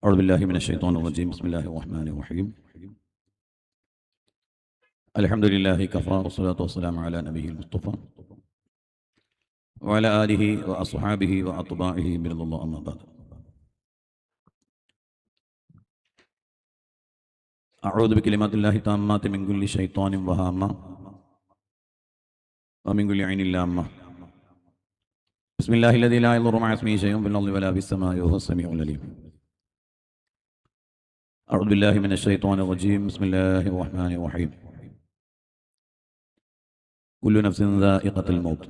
أعوذ بالله من الشيطان الرجيم. بسم الله الرحمن الرحيم. الحمد لله كفى والصلاة والسلام على نبيه المصطفى وعلى آله وأصحابه وأتباعه برضا الله. أما بعد. أعوذ بكلمات الله التامات من كل شيطان وهامة ومن كل عين لامة. بسم الله الذي لا يضر مع اسمه شيء في الأرض ولا في السماء وهو السميع العليم. أعوذ بالله من الشيطان الرجيم. بسم الله الرحمن الرحيم. كل نفس ذائقة الموت.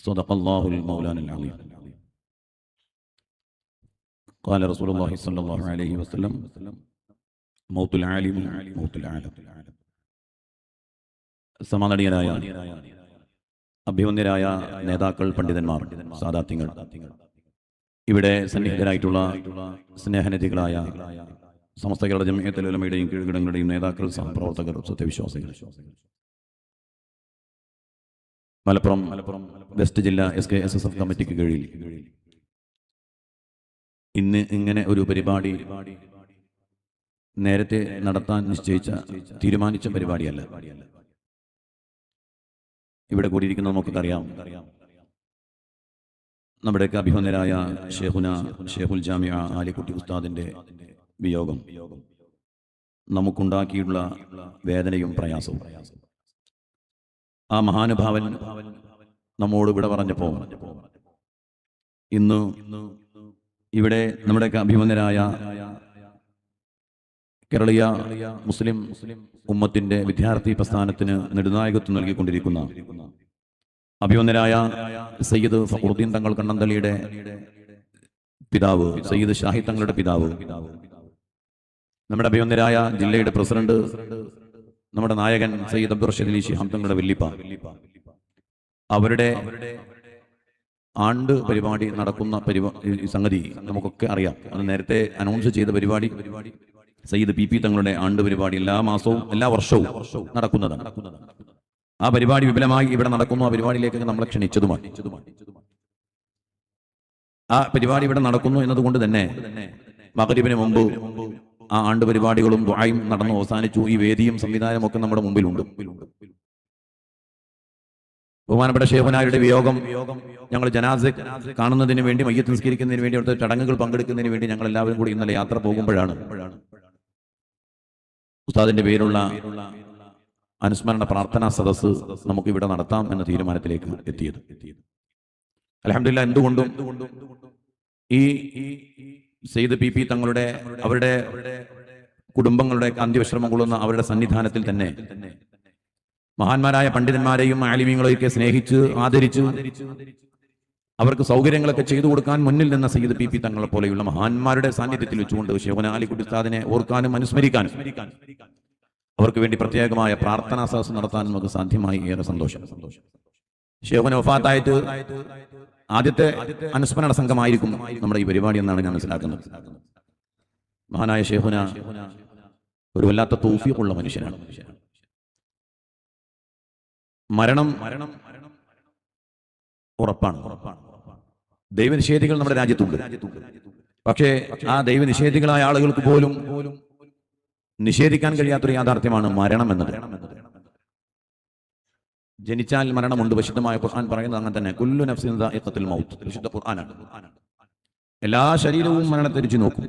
صدق الله المولان العظيم. قال رسول الله صلى الله عليه وسلم: موت العالم موت العالم. സമാധാനീയരായ അഭിവന്ദ്യരായ നേതാക്കൾ, പണ്ഡിതന്മാർ, സാദാത്യങ്ങൾ, ഇവിടെ സന്നിഹിതരായിട്ടുള്ള സ്നേഹനിധികളായ സമസ്ത കേരള ജംഇയ്യത്തുൽ ഉലമയുടെയും കീഴ്ഘടകങ്ങളുടെയും നേതാക്കൾ, സഹപ്രവർത്തകർ, സത്യവിശ്വാസികൾ, മലപ്പുറം വെസ്റ്റ് ജില്ലാ SKSSF കമ്മിറ്റിക്ക് കീഴിൽ ഇന്ന് ഇങ്ങനെ ഒരു പരിപാടി നേരത്തെ നടത്താൻ തീരുമാനിച്ച പരിപാടിയല്ല. ഇവിടെ കൂടിയിരിക്കുന്ന നമുക്കറിയാം, നമ്മുടെയൊക്കെ അഭിമന്യരായ ഷേഖുൽ ജാമിഅ ആലിക്കുട്ടി ഉസ്താദിന്റെ വിയോഗം നമുക്കുണ്ടാക്കിയുള്ള വേദനയും പ്രയാസവും, ആ മഹാനുഭാവൻ നമ്മോട് ഇവിടെ പറഞ്ഞപ്പോൾ ഇന്ന് ഇവിടെ നമ്മുടെയൊക്കെ അഭിമന്യരായ കേരളീയ മുസ്ലിം ഉമ്മത്തിന്റെ വിദ്യാർത്ഥി പ്രസ്ഥാനത്തിന് നെടുനായകത്വം നൽകിക്കൊണ്ടിരിക്കുന്ന അഭിമന്യരായ സയ്യിദ് ഫഖറുദ്ദീൻ തങ്ങൾ കണ്ണന്തളിയുടെ പിതാവ്, സയ്യിദ് ഷാഹിദ് തങ്ങളുടെ പിതാവ്, നമ്മുടെ അഭിമന്യരായ ജില്ലയുടെ പ്രസിഡന്റ്, നമ്മുടെ നായകൻ സയ്യിദ് അബ്ദുർ റഷീദ് അലി ശിഹാബ് തങ്ങളുടെ വല്ലിപ്പ, അവരുടെ ആണ്ട് പരിപാടി നടക്കുന്ന സംഗതി നമുക്കൊക്കെ അറിയാം. അത് നേരത്തെ അനൗൺസ് ചെയ്ത പരിപാടി സയ്യിദ് PP തങ്ങളുടെ ആണ്ട് പരിപാടി എല്ലാ മാസവും എല്ലാ വർഷവും നടക്കുന്നതാണ്. ആ പരിപാടി വിപുലമായി ഇവിടെ നടക്കുന്നു. ആ പരിപാടിയിലേക്ക് നമ്മളെ ക്ഷണിച്ചതുമാണ്. ആ പരിപാടി ഇവിടെ നടക്കുന്നു എന്നതുകൊണ്ട് തന്നെ മഗ്‌രിബിന് മുമ്പ് ആ ആണ്ട് പരിപാടികളും ദുആയും നടന്നു അവസാനിച്ചു. ഈ വേദിയും സംവിധാനവും ഒക്കെ നമ്മുടെ മുമ്പിലുണ്ട്. ബഹുമാനപ്പെട്ട ശൈഖുനായുടെ വിയോഗം ഞങ്ങൾ ജനാസ കാണുന്നതിന് വേണ്ടി, മയ്യത്ത് നിസ്കരിക്കുന്നതിന് വേണ്ടി, അവിടുത്തെ ചടങ്ങുകൾ പങ്കെടുക്കുന്നതിന് വേണ്ടി ഞങ്ങൾ എല്ലാവരും കൂടി ഇന്നലെ യാത്ര പോകുമ്പോഴാണ് ഉസ്താദിന്റെ പേരുള്ള അനുസ്മരണ പ്രാർത്ഥനാ സദസ്സ് നമുക്ക് ഇവിടെ നടത്താം എന്ന തീരുമാനത്തിലേക്ക് എത്തിയത്. അൽഹംദുലില്ലാഹ്, എന്തുകൊണ്ടും ഈ സയ്യിദ് PP തങ്ങളുടെ, അവരുടെ കുടുംബങ്ങളുടെ അന്ത്യവിശ്രമം കൊള്ളുന്ന അവരുടെ സന്നിധാനത്തിൽ തന്നെ മഹാന്മാരായ പണ്ഡിതന്മാരെയും ആലിമീങ്ങളെയൊക്കെ സ്നേഹിച്ച് ആദരിച്ച് അവർക്ക് സൗകര്യങ്ങളൊക്കെ ചെയ്തു കൊടുക്കാൻ മുന്നിൽ നിന്ന സയ്യിദ് PP തങ്ങളെ പോലെയുള്ള മഹാന്മാരുടെ സാന്നിധ്യത്തിൽ വെച്ചുകൊണ്ട് ഷേഖുനാ ആലിക്കുട്ടി ഉസ്താദിനെ ഓർക്കാനും അനുസ്മരിക്കാനും അവർക്ക് വേണ്ടി പ്രത്യേകമായ പ്രാർത്ഥനാ സദസ്സ് നടത്താൻ നമുക്ക് സാധ്യമായി. ഏറെ സന്തോഷം. ഷേഖുന വഫാത്തായിട്ട് ആദ്യത്തെ അനുസ്മരണ സംഘമായിരിക്കും നമ്മുടെ ഈ പരിപാടി എന്നാണ് ഞാൻ മനസ്സിലാക്കുന്നത്. മഹാനായ ഷേഖുന ഒരു വല്ലാത്ത തൗഫീഖുള്ള മനുഷ്യനാണ്. മരണം ഉറപ്പാണ്. ദൈവനിഷേധികൾ നമ്മുടെ രാജ്യത്തുണ്ട്. പക്ഷേ ആ ദൈവനിഷേധികളായ ആളുകൾക്ക് പോലും നിഷേധിക്കാൻ കഴിയാത്തൊരു യാഥാർത്ഥ്യമാണ് മരണം എന്നത്. ജനിച്ചാൽ മരണമുണ്ട്. വിശുദ്ധമായ ഖുർആൻ പറയുന്നത് അങ്ങനെ തന്നെ. കുല്ലു നഫ്സിൻ ദാഇഖത്തുൽ മൗത്ത്. വിശുദ്ധ ഖുർആനാണ്. എല്ലാ ശരീരവും മരണത്തെ രുചി നോക്കും.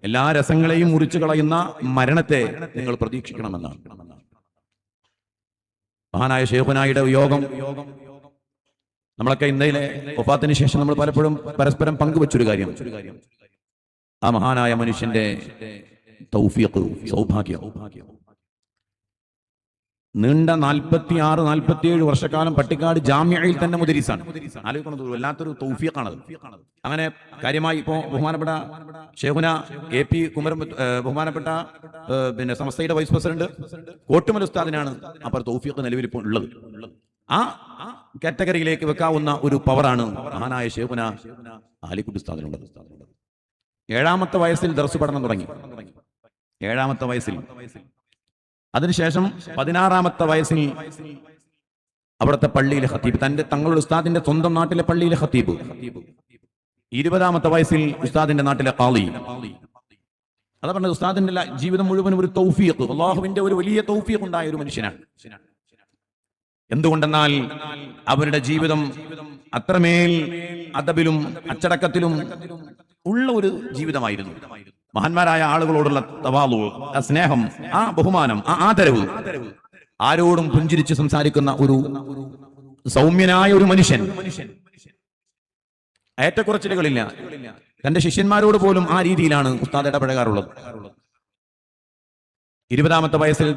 എല്ലാ രസങ്ങളെയും മുറിച്ചു കളയുന്ന മരണത്തെ നിങ്ങൾ പ്രതീക്ഷിക്കണമെന്നാണ്. മഹാനായ ശൈഖുനായുടെ യോഗം നമ്മളൊക്കെ ഇന്നലെ വഫാത്തിന് ശേഷം നമ്മൾ പലപ്പോഴും പരസ്പരം പങ്കുവെച്ചൊരു കാര്യം, ആ മഹാനായ മനുഷ്യന്റെ തൗഫീഖ്, സൗഭാഗ്യം. നീണ്ട 46-47 വർഷക്കാലം പട്ടിക്കാട് ജാമിഅയിൽ തന്നെ മുദരിസാണ്. ആലോചിക്കുന്നത് വല്ലാത്തൊരു തൗഫീഖാണത്. അങ്ങനെ കാര്യമായി ഇപ്പോ ബഹുമാനപ്പെട്ട ഷേഖുന AP കുമരം, ബഹുമാനപ്പെട്ട സമസ്തയുടെ വൈസ് പ്രസിഡന്റ് കോട്ടുമൽ ഉസ്താദിനാണ് അപ്പോൾ തൗഫീഖ് നിലവിൽ ഇപ്പോൾ ഉള്ളത്. ആ കാറ്റഗറിയിലേക്ക് വെക്കാവുന്ന ഒരു പവറാണ് മഹാനായ ഷേഖുന ആലിക്കുട്ടി ഉസ്താദിനുള്ളത്. 7ാമത്തെ വയസ്സിൽ ദർസ് പഠനം തുടങ്ങി. 7ാമത്തെ വയസ്സിൽ. അതിനുശേഷം 16ാമത്തെ വയസ്സിൽ അവിടുത്തെ പള്ളിയിലെ ഖത്തീബ്, തങ്ങളുടെ ഉസ്താദിന്റെ സ്വന്തം നാട്ടിലെ പള്ളിയിലെ ഖത്തീബ്, 20-ാമത്തെ വയസ്സിൽ ഉസ്താദിന്റെ നാട്ടിലെ ഖാളി. അതാ പറഞ്ഞത്, ഉസ്താദിന്റെ ജീവിതം മുഴുവൻ ഒരു തൗഫീഖ്, അല്ലാഹുവിന്റെ ഒരു വലിയ തൗഫീഖ് ഉണ്ടായ ഒരു മനുഷ്യനാണ്. എന്തുകൊണ്ടെന്നാൽ അവരുടെ ജീവിതം അത്രമേൽ അദബിലും അച്ചടക്കത്തിലും ഉള്ള ഒരു ജീവിതമായിരുന്നു. മഹാന്മാരായ ആളുകളോടുള്ള തവാളു, ആ സ്നേഹം, ആ ബഹുമാനം, ആ ആദരവ്, ആരോടും പുഞ്ചിരിച്ച് സംസാരിക്കുന്ന ഒരു സൗമ്യനായ ഒരു മനുഷ്യൻ. ഏറ്റക്കുറച്ചിലുകളില്ല. തന്റെ ശിഷ്യന്മാരോട് പോലും ആ രീതിയിലാണ് ഉസ്താദ് ഇടപഴകാറുള്ളത്. 20-ാമത്തെ വയസ്സിൽ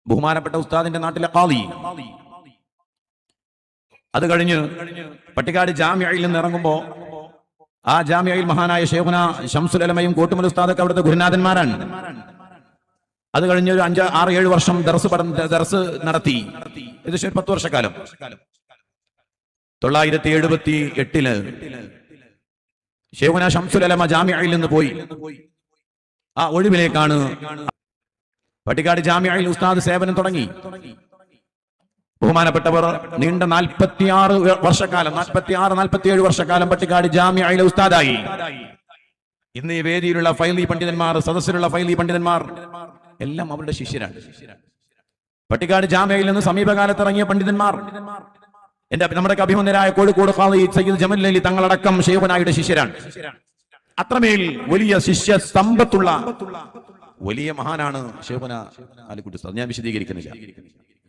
ബഹുമാനപ്പെട്ട ഉസ്താദിന്റെ നാട്ടിലെ ഖാളി, അത് കഴിഞ്ഞ് പട്ടിക്കാട് ജാമിഅയിൽ നിന്ന് ഇറങ്ങുമ്പോ ആ ജാമിഅയിൽ മഹാനായ ശൈഖുന ശംസുൽ ഉലമയും കോട്ടുമൽ ഉസ്താദൊക്കെ അവിടുത്തെ ഗുരുനാഥന്മാരാണ്. അത് കഴിഞ്ഞ് ഒരു 5-6-7 വർഷം ദർസ് നടത്തി. ഏകദേശം 10 വർഷക്കാലം. 978 ശൈഖുന ശംസുൽ ഉലമ ജാമിഅയിൽ നിന്ന് പോയി. ആ ഒഴിവിലേക്കാണ് പട്ടിക്കാട് ജാമിഅയിൽ ഉസ്താദ് സേവനം തുടങ്ങി. ബഹുമാനപ്പെട്ടവർ നീണ്ട 46 വർഷക്കാലം, 46-47 വർഷക്കാലം പട്ടിക്കാട് ജാമിഅയിലെ ഉസ്താദായി. ഇന്ന് ഈ വേദിയിലുള്ള ഫൈലി പണ്ഡിതന്മാർ, സദസ്സിലുള്ള ഫൈലി പണ്ഡിതന്മാർ എല്ലാം അവരുടെ ശിഷ്യരാണ്. പട്ടിക്കാട് ജാമിഅയിൽ നിന്ന് സമീപകാലത്ത് ഇറങ്ങിയ പണ്ഡിതന്മാർ നമ്മുടെ അഭിമന്യരായ കോഴിക്കോട് ഖാളി സയ്യിദ് ജമൽ അലി തങ്ങളടക്കം ശൈഖുനായുടെ ശിഷ്യരാണ്. അത്രമേൽ വലിയ ശിഷ്യ സമ്പത്തുള്ള വലിയ മഹാനാണ് ശൈഖുന ആലിക്കുട്ടി ഉസ്താദ്. ഞാൻ വിശദീകരിക്കുന്നില്ല.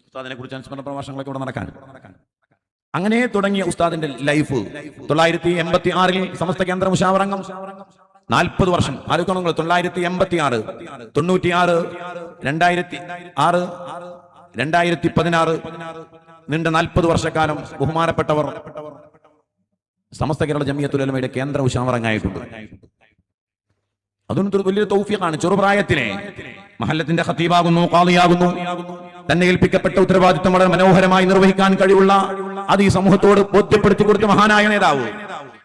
ഉസ്താദിനെ കുറിച്ച് അനുസ്മരണ പ്രഭാഷണങ്ങളൊക്കെ ഇവിടെ നടക്കാൻ. അങ്ങനെ തുടങ്ങിയ ഉസ്താദിന്റെ ലൈഫ് 986 സമസ്ത കേന്ദ്ര മുശാവറംഗം 40 വർഷം. ആലോചിക്കണം, 986, 96, 2006, 2016 നീണ്ട 40 വർഷക്കാലം ബഹുമാനപ്പെട്ടവർ സമസ്ത കേരള ജമിയത്തുൽ ഉലമയുടെ കേന്ദ്ര മുശാവറംഗമായിട്ടുണ്ട്. അതൊന്നും വലിയൊരു തൗഫീഖാണ്. ചെറുപ്രായത്തിലെ മഹല്ലത്തിന്റെ ഖതീബാകുന്നു, ഖാളിയാകുന്നു. തന്നെ ഏൽപ്പിക്കപ്പെട്ട ഉത്തരവാദിത്വം വളരെ മനോഹരമായി നിർവഹിക്കാൻ കഴിവുള്ള, അത് ഈ സമൂഹത്തോട് ബോധ്യപ്പെടുത്തി കൊടുത്ത മഹാനായ നേതാവ്.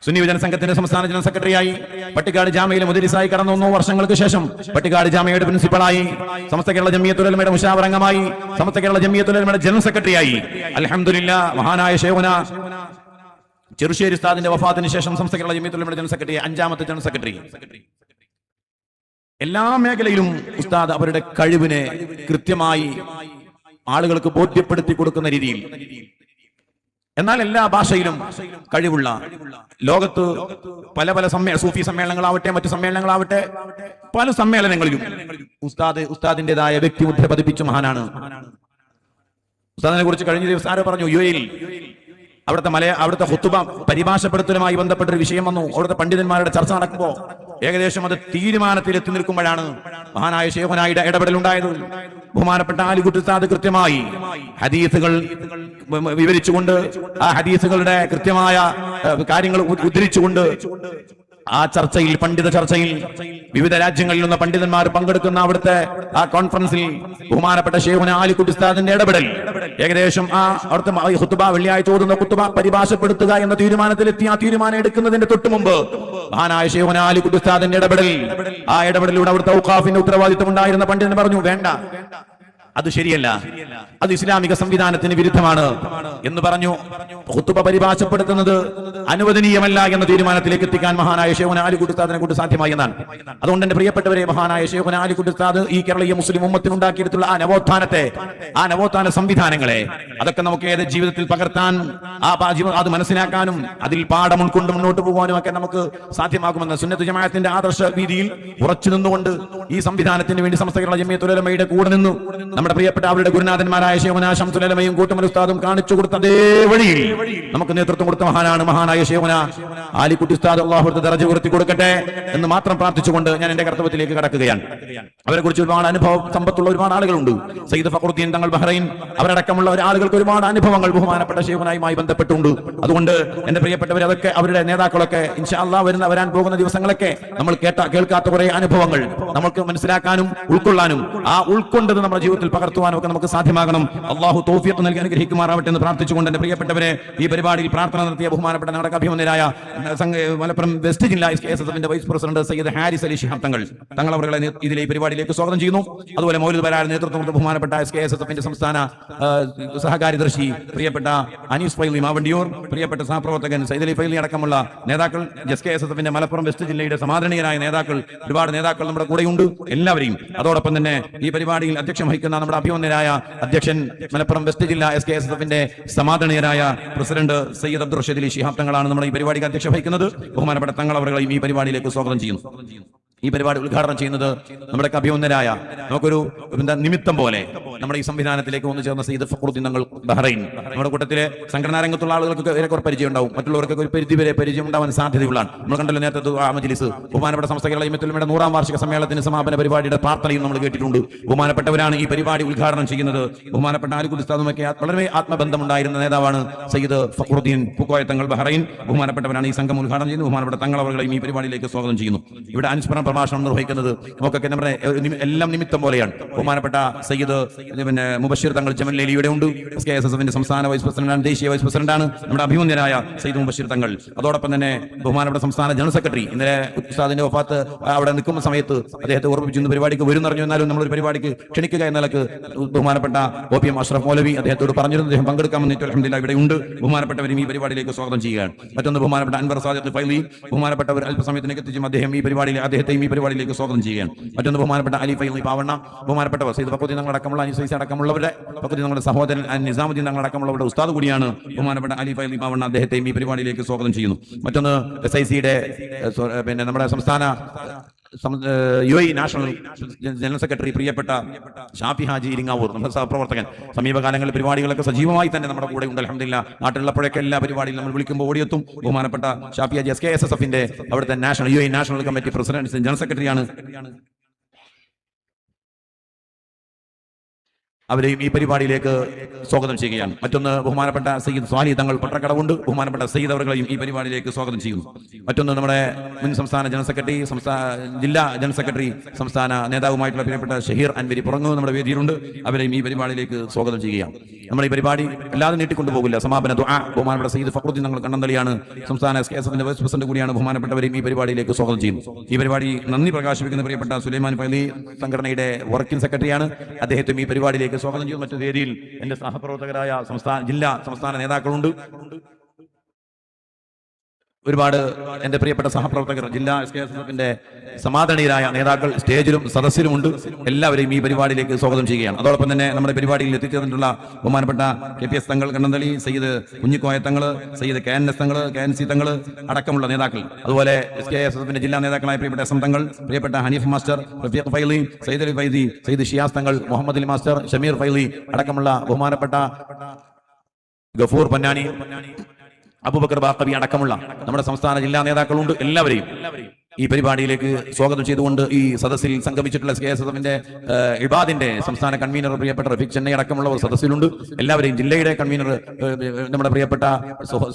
സുന്നി വിജന സംഘത്തിന്റെ സംസ്ഥാന ജനറൽ സെക്രട്ടറിയായി, പട്ടിക്കാട് ജാമിയയിലെ മുദരിസായി കടന്നു 1 വർഷങ്ങൾക്ക് ശേഷം പട്ടിക്കാട് ജാമിയയുടെ പ്രിൻസിപ്പളായി, സമസ്ത കേരള ജമിയത്തുൽ ഉലമയുടെ മുശാവറംഗമായി, സമസ്ത കേരള ജമിയത്തുൽ ഉലമയുടെ ജനറൽ സെക്രട്ടറിയായി. അൽഹംദുലില്ലാ, മഹാനായ ശൈഖുന ചെറുശ്ശേരി ഉസ്താദിന്റെ വഫാത്തിന് ശേഷം സമസ്ത കേരള ജമിയത്തുൽ ഉലമയുടെ ജനറൽ സെക്രട്ടറി, 5ാമത്തെ ജനറൽ സെക്രട്ടറി. എല്ലാ മേഖലയിലും ഉസ്താദ് അവരുടെ കഴിവിനെ കൃത്യമായി ആളുകൾക്ക് ബോധ്യപ്പെടുത്തി കൊടുക്കുന്ന രീതിയിൽ, എന്നാൽ എല്ലാ ഭാഷയിലും കഴിവുള്ള, ലോകത്ത് പല പല സൂഫി സമ്മേളനങ്ങളാവട്ടെ, മറ്റു സമ്മേളനങ്ങളാവട്ടെ, പല സമ്മേളനങ്ങളിലും ഉസ്താദിന്റേതായ വ്യക്തിമുദ്ര പതിപ്പിച്ച മഹാനാണ്. ഉസ്താദിനെ കുറിച്ച് കഴിഞ്ഞ ദിവസം ആരോ പറഞ്ഞു, യുഎഇയിൽ അവിടുത്തെ ഖുത്ബ പരിഭാഷപ്പെടുത്തലുമായി ബന്ധപ്പെട്ട ഒരു വിഷയം വന്നു. അവിടുത്തെ പണ്ഡിതന്മാരുടെ ചർച്ച നടക്കുമ്പോൾ ഏകദേശം അത് തീരുമാനത്തിൽ എത്തി നിൽക്കുമ്പോഴാണ് മഹാനായ ശൈഖുനായുടെ ഇടപെടൽ ഉണ്ടായത്. ബഹുമാനപ്പെട്ട ആലിക്കുട്ടി ഉസ്താദ് കൃത്യമായി ഹദീസുകൾ വിവരിച്ചുകൊണ്ട്, ആ ഹദീസുകളുടെ കൃത്യമായ കാര്യങ്ങൾ ഉദ്ധരിച്ചുകൊണ്ട് ആ ചർച്ചയിൽ, പണ്ഡിത ചർച്ചയിൽ, വിവിധ രാജ്യങ്ങളിൽ നിന്ന് പണ്ഡിതന്മാർ പങ്കെടുക്കുന്ന അവിടുത്തെ ആ കോൺഫറൻസിൽ ബഹുമാനപ്പെട്ട ശൈഖുന ആലിക്കുട്ടി ഉസ്താദിന്റെ ഇടപെടൽ ഏകദേശം അവിടുത്തെ ഖുത്ബ, വെള്ളിയാഴ്ച ഓതുന്ന ഖുത്ബ പരിഭാഷപ്പെടുത്തുക എന്ന തീരുമാനത്തിലെത്തി. ആ തീരുമാനം എടുക്കുന്നതിന്റെ തൊട്ടു മുമ്പ് മഹാനായ ശൈഖുന ആലിക്കുട്ടി ഉസ്താദിന്റെ ഇടപെടൽ, ആ ഇടപെടലിലൂടെ അവിടുത്തെ ഔഖാഫിന്റെ ഉത്തരവാദിത്വം ഉണ്ടായിരുന്ന പണ്ഡിതൻ പറഞ്ഞു, വേണ്ട, അത് ശരിയല്ല, അത് ഇസ്ലാമിക സംവിധാനത്തിന് വിരുദ്ധമാണ് എന്ന് പറഞ്ഞു. ഖുത്ബ പരിഭാഷപ്പെടുത്തുന്നത് അനുവദനീയമല്ല എന്ന തീരുമാനത്തിലേക്ക് എത്തിക്കാൻ മഹാനായ ശൈഖുന ആലിക്കുട്ടി ഉസ്താദിനെ കൊണ്ട് സാധ്യമായി എന്നാണ്. അതുകൊണ്ട് എന്റെ പ്രിയപ്പെട്ടവരെ, മഹാനായ ശൈഖുന ആലിക്കുട്ടി ഉസ്താദ് ഈ കേരളീയ മുസ്ലിം ഉമ്മത്തിന് ഉണ്ടാക്കിയിട്ടുള്ള ആ നവോത്ഥാന സംവിധാനങ്ങളെ, അതൊക്കെ നമുക്ക് ഏത് ജീവിതത്തിൽ പകർത്താൻ, അത് മനസ്സിലാക്കാനും അതിൽ പാഠം ഉൾക്കൊണ്ട് മുന്നോട്ട് പോകാനും ഒക്കെ നമുക്ക് സാധ്യമാകുമെന്ന് സുന്നത്ത് ജമാഅത്തിന്റെ ആദർശ രീതിയിൽ ഉറച്ചു നിന്നുകൊണ്ട് ഈ സംവിധാനത്തിന് വേണ്ടി സമസ്ത കേരള ജമിയത്തുൽ ഉലമയുടെ കൂടെ നിന്നു നമ്മുടെ പ്രിയപ്പെട്ട അവരുടെ ഗുരുനാഥന്മാരായ ശൈഖുന ശംസുൽ ഉലമയും കൂട്ടുമൽ ഉസ്താദും കാണിച്ചു കൊടുത്ത അതേ വഴിയിൽ നമുക്ക് നേതൃത്വം കൊടുത്ത മഹാനായ ശൈഖുന ആലിക്കുട്ടി ഉസ്താദ്. അല്ലാഹു ദറജ ഉയർത്തി കൊടുക്കട്ടെ എന്ന് മാത്രം പ്രാർത്ഥിച്ചുകൊണ്ട് ഞാൻ എന്റെ കർത്തവ്യത്തിലേക്ക് കടക്കുകയാണ്. അവരെ കുറിച്ച് ഒരുപാട് അനുഭവം സമ്പത്തുള്ള ഒരുപാട് ആളുകളുണ്ട്. സയ്യിദ് ഫഖറുദ്ദീൻ തങ്ങൾ ബഹ്റൈൻ, അവരടക്കമുള്ള ആളുകൾക്ക് ഒരുപാട് അനുഭവങ്ങൾ ബഹുമാനപ്പെട്ട ശൈഖുനായുമായി ബന്ധപ്പെട്ടുണ്ട്. അതുകൊണ്ട് എന്റെ പ്രിയപ്പെട്ടവർ, അതൊക്കെ അവരുടെ നേതാക്കളൊക്കെ ഇൻഷാ അല്ലാഹ് വരാൻ പോകുന്ന ദിവസങ്ങളൊക്കെ നമ്മൾ കേൾക്കാത്ത കുറെ അനുഭവങ്ങൾ നമുക്ക് മനസ്സിലാക്കാനും ഉൾക്കൊള്ളാനും, ആ ഉൾക്കൊണ്ടത് നമ്മുടെ ജീവിതത്തിൽ പകർത്തുവാനും ഒക്കെ നമുക്ക് സാധ്യമാകണം. അള്ളാഹു തൗഫീഖ് നൽകി അനുഗ്രഹിക്കുമാറാവട്ടെ എന്ന് പ്രാർത്ഥിച്ചുകൊണ്ട് എന്റെ പ്രിയപ്പെട്ടവരെ, ഈ പരിപാടിയിൽ പ്രാർത്ഥന നടത്തിയ ബഹുമാനപ്പെട്ട നമ്മുടെ അഭിമന്യരായ മലപ്പുറം വെസ്റ്റ് ജില്ലാ SKSSF vice president Sayyid Haris Ali Shihab Thangal അവരുടെ ഇതിലെ പരിപാടിയിലേക്ക് സ്വാഗതം ചെയ്യുന്നു. അതുപോലെ മൗലൂദ് ബരാർ നേതൃത്വം ബഹുമാനപ്പെട്ട SKSSF സംസ്ഥാന സഹകാര്യദർശി പ്രിയപ്പെട്ട അനീസ് ഫൈലി മാവണ്ടിയൂർ, പ്രിയപ്പെട്ട സഹപ്രവർത്തകൻ സയ്യിദ് അലി ഫൈലി അടക്കമുള്ള നേതാക്കൾ, SKSSF മലപ്പുറം വെസ്റ്റ് ജില്ലയുടെ സമാദരണീയരായ നേതാക്കൾ, ഒരുപാട് നേതാക്കൾ നമ്മുടെ കൂടെയുണ്ട്. എല്ലാവരെയും അതോടൊപ്പം തന്നെ ഈ പരിപാടിയിൽ അധ്യക്ഷം വഹിക്കുന്ന നമ്മുടെ അഭിമന്യരായ അധ്യക്ഷൻ മലപ്പുറം വെസ്റ്റ് ജില്ലാ SKSSF സമാദരണീയരായ പ്രസിഡന്റ് സയ്യിദ് അബ്ദുൾ റഷീദ് അലി ശിഹാബ് തങ്ങളാണ് നമ്മുടെ ഈ പരിപാടിക്ക് അധ്യക്ഷം വഹിക്കുന്നത്. ബഹുമാനപ്പെട്ട തങ്ങൾ അവരെയും ഈ പരിപാടിയിലേക്ക് സ്വാഗതം ചെയ്യുന്നു. ഈ പരിപാടി ഉദ്ഘാടനം ചെയ്യുന്നത് നമ്മുടെ അഭിമന്യരായ നമുക്കൊരു നിമിത്തം പോലെ നമ്മുടെ ഈ സംവിധാനത്തിലേക്ക് വന്നു ചേർന്ന സയ്യിദ് ഫഖറുദ്ദീൻ തങ്ങൾ ബഹ്റൈൻ. നമ്മുടെ കൂട്ടത്തിലെ സംഘടനാ രംഗത്തുള്ള ആളുകൾക്ക് ഏറെക്കുറെ പരിചയം ഉണ്ടാവും, മറ്റുള്ളവർക്ക് ഒരു പരിധി വരെ പരിചയം ഉണ്ടാവാൻ സാധ്യതയുള്ളതാണ്. നമ്മൾ കണ്ടല്ലോ നേരത്തെ മജ്‌ലിസ് ബഹുമാനപ്പെട്ട സംസ്ഥകളുടെ ഇമത്തുൽമയുടെ 100ാം വാർഷിക സമ്മേളനത്തിന് സമാപന പരിപാടിയുടെ പ്രാർത്ഥനയും നമ്മൾ കേട്ടിട്ടുണ്ട്. ബഹുമാനപ്പെട്ടവരാണ് ഈ പരിപാടി ഉദ്ഘാടനം ചെയ്യുന്നത്. ബഹുമാനപ്പെട്ട ആലിഖുൽ ഉസ്താദുമൊക്കെ വളരെ ആത്മബന്ധമുണ്ടായിരുന്ന നേതാവാണ് സയ്യിദ് ഫഖറുദ്ദീൻ പൂക്കോയ തങ്ങൾ ബഹ്റൈൻ. ബഹുമാനപ്പെട്ടവരാണ് ഈ സംഘം ഉദ്ഘാടനം ചെയ്യുന്നത്. ബഹുമാനപ്പെട്ട തങ്ങൾ അവരെയും ഈ പരിപാടിയിലേക്ക് സ്വാഗതം ചെയ്യുന്നു. ഇവിടെ അനുസ്മരണ പ്രഭാഷണം നിർവഹിക്കുന്നത് നമുക്കൊക്കെ നമ്മുടെ എല്ലാം നിമിത്തം പോലെയാണ്. ബഹുമാനപ്പെട്ട സയ്യിദ് മുബശ്ശിർ തങ്ങൾ ജമൽ ഇവിടെ ഉണ്ട്. SKSSF സംസ്ഥാന വൈസ് പ്രസിഡന്റാണ്, ദേശീയ വൈസ് പ്രസിഡന്റാണ് നമ്മുടെ അഭിമന്യനായ സയ്യിദ് മുബശ്ശിർ തങ്ങൾ. അതോടൊപ്പം തന്നെ ബഹുമാനപ്പെട്ട സംസ്ഥാന ജനറൽ സെക്രട്ടറി, ഇന്നലെ ഉസ്താദിന്റെ വഫാത്ത് അവിടെ നിൽക്കുന്ന സമയത്ത് അദ്ദേഹത്തെ ഓർമ്മിപ്പിച്ചു ഇന്ന് പരിപാടിക്ക് വരും പറഞ്ഞു. എന്നാലും നമ്മളൊരു പരിപാടിക്ക് ക്ഷണിക്കുക എന്ന നിലക്ക് ബഹുമാനപ്പെട്ട OPM അഷ്റഫ് മൗലവി അദ്ദേഹത്തോട് പറഞ്ഞിരുന്നു. അദ്ദേഹം പങ്കെടുക്കാമെന്ന് അൽഹംദുലില്ലാഹ് ഇവിടെ ഉണ്ട്. ബഹുമാനപ്പെട്ടവരും ഈ പരിപാടിയിലേക്ക് സ്വാഗതം ചെയ്യുകയാണ്. മറ്റൊന്ന് ബഹുമാനപ്പെട്ട അൻവർ സാദിഖ് ഫൈലി, ബഹുമാനപ്പെട്ടവർ അല്പസമയത്തിനേക്ക് എത്തിച്ചും അദ്ദേഹത്തെയും ഈ പരിപാടിയിലേക്ക് സ്വാഗതം ചെയ്യുകയാണ്. മറ്റൊന്ന് ബഹുമാനപ്പെട്ട അലി ഫൈലി പാവണ്ണ, ബഹുമാനപ്പെട്ടവർ സയ്യിദ് ഫഖറുദ്ദീൻ തങ്ങൾ അടക്കമുള്ള അനീസ് അടക്കമുള്ളവരുടെ നമ്മുടെ സഹോദരൻ നിസാമുദ്ദീൻ തങ്ങൾ അടക്കമുള്ളവരുടെ ഉസ്താദ് കൂടിയാണ് ബഹുമാനപ്പെട്ട അലി ഫൈലി പാവണ്ണ. അദ്ദേഹത്തെയും ഈ പരിപാടിയിലേക്ക് സ്വാഗതം ചെയ്യുന്നു. മറ്റൊന്ന് SICയുടെ നമ്മുടെ സംസ്ഥാന UAE നാഷണൽ ജനറൽ സെക്രട്ടറി പ്രിയപ്പെട്ട ഷാഫി ഹാജി ഇരിങ്ങാവൂർ, നമ്മുടെ സഹപ്രവർത്തകൻ. സമീപകാലങ്ങളിൽ പരിപാടികളൊക്കെ സജീവമായി തന്നെ നമ്മുടെ കൂടെ ഉണ്ട്. അൽഹംദുലില്ലാഹ് നാട്ടിലുള്ളപ്പോഴൊക്കെ എല്ലാ പരിപാടിയിലും നമ്മൾ വിളിക്കുമ്പോൾ ഓടിയെത്തും. ബഹുമാനപ്പെട്ട ഷാഫി ഹാജി SKSSF അവിടുത്തെ UAE national committee president general സെക്രട്ടറിയാണ്. അവരെയും ഈ പരിപാടിയിലേക്ക് സ്വാഗതം ചെയ്യുകയാണ്. മറ്റൊന്ന് ബഹുമാനപ്പെട്ട സയ്യിദ് സ്വാലി തങ്ങൾ പട്ടക്കടവുണ്ട്. ബഹുമാനപ്പെട്ട സയ്യിദ് അവരെയും ഈ പരിപാടിയിലേക്ക് സ്വാഗതം ചെയ്യുന്നു. മറ്റൊന്ന് നമ്മുടെ മുൻ സംസ്ഥാന ജനറൽ സെക്രട്ടറി, ജില്ലാ ജനറൽ സെക്രട്ടറി, സംസ്ഥാന നേതാവുമായിട്ടുള്ള പ്രിയപ്പെട്ട ഷഹീർ അൻവരി പുറങ്ങു നമ്മുടെ വേദിയിലുണ്ട്. അവരെയും ഈ പരിപാടിയിലേക്ക് സ്വാഗതം ചെയ്യുകയാണ്. നമ്മൾ ഈ പരിപാടി അല്ലാതെ നീട്ടിക്കൊണ്ടുപോകില്ല. സമാപന ദുആ ബഹുമാനപ്പെട്ട സയ്യിദ് ഫഖറുദ്ദീൻ തങ്ങൾ കണ്ണന്തളിയാണ്, സംസ്ഥാന SKSSF വൈസ് പ്രസിഡന്റ് കൂടിയാണ്. ബഹുമാനപ്പെട്ടവരെയും ഈ പരിപാടിയിലേക്ക് സ്വാഗതം ചെയ്യുന്നു. ഈ പരിപാടി നന്ദി പ്രകാശിപ്പിക്കുന്ന പ്രിയപ്പെട്ട സുലൈമാൻ ഫൈലി സംഘടനയുടെ വർക്കിംഗ് സെക്രട്ടറിയാണ്. അദ്ദേഹത്തെ ഈ പരിപാടിയിലേക്ക് സ്വാഗതം ചെയ്തു. മറ്റു വേദിയിൽ എന്റെ സഹപ്രവർത്തകരായ സംസ്ഥാന നേതാക്കളുണ്ട്. ഒരുപാട് എന്റെ പ്രിയപ്പെട്ട സഹപ്രവർത്തകർ, ജില്ലാ SKSSF സമാദരണീയരായ നേതാക്കൾ സ്റ്റേജിലും സദസ്സിലുമുണ്ട്. എല്ലാവരെയും ഈ പരിപാടിയിലേക്ക് സ്വാഗതം ചെയ്യുകയാണ്. അതോടൊപ്പം തന്നെ നമ്മുടെ പരിപാടിയിൽ എത്തിച്ചേർന്നിട്ടുള്ള ബഹുമാനപ്പെട്ട KPS തങ്ങൾ കണ്ണന്തളി, സയ്യിദ് കുഞ്ഞിക്കോയ തങ്ങൾ, സയ്യിദ് KNS തങ്ങൾ, KNC തങ്ങൾ അടക്കമുള്ള നേതാക്കൾ, അതുപോലെ SKSSF ജില്ലാ നേതാക്കളായ പ്രിയപ്പെട്ട SM തങ്ങൾ, പ്രിയപ്പെട്ട ഹനീഫ് മാസ്റ്റർ, റഫീഖ് ഫൈലി, സയ്യിദ് അലി ഫൈദി, സയ്യിദ് ഷിയാസ് തങ്ങൾ, മുഹമ്മദ് അലി മാസ്റ്റർ, ഷമീർ ഫൈലി അടക്കമുള്ള ബഹുമാനപ്പെട്ട ഗഫൂർ പന്നാനി, അബൂബക്കർ ബാഖവി അടക്കമുള്ള നമ്മുടെ സംസ്ഥാന ജില്ലാ നേതാക്കളുണ്ട്. എല്ലാവരെയും ഈ പരിപാടിയിലേക്ക് സ്വാഗതം ചെയ്തുകൊണ്ട് ഈ സദസ്സിൽ സംഗമിച്ചിട്ടുള്ള SKSSF ഇബാദിന്റെ സംസ്ഥാന കൺവീനർ പ്രിയപ്പെട്ട റഫീഖ് ചെന്നൈ അടക്കമുള്ളവർ സദസ്സിലുണ്ട്. എല്ലാവരെയും, ജില്ലയുടെ കൺവീനർ നമ്മുടെ പ്രിയപ്പെട്ട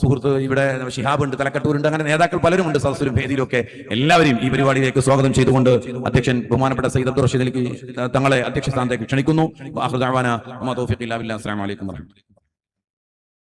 സുഹൃത്ത് ഇവിടെ ഷിഹാബ് ഉണ്ട്, തലക്കട്ടൂരുണ്ട്, അങ്ങനെ നേതാക്കൾ പലരും ഉണ്ട് സദസ്സിലും വേദിയിലൊക്കെ. എല്ലാവരെയും ഈ പരിപാടിയിലേക്ക് സ്വാഗതം ചെയ്തുകൊണ്ട് അധ്യക്ഷൻ ബഹുമാനപ്പെട്ട സയ്യിദ് അബ്ദുൾ റഷീദ് തങ്ങളെ അധ്യക്ഷ സ്ഥാനത്തേക്ക് ക്ഷണിക്കുന്നു. അസ്സലാമു അലൈക്കും വറഹ്മത്തുള്ളാഹി.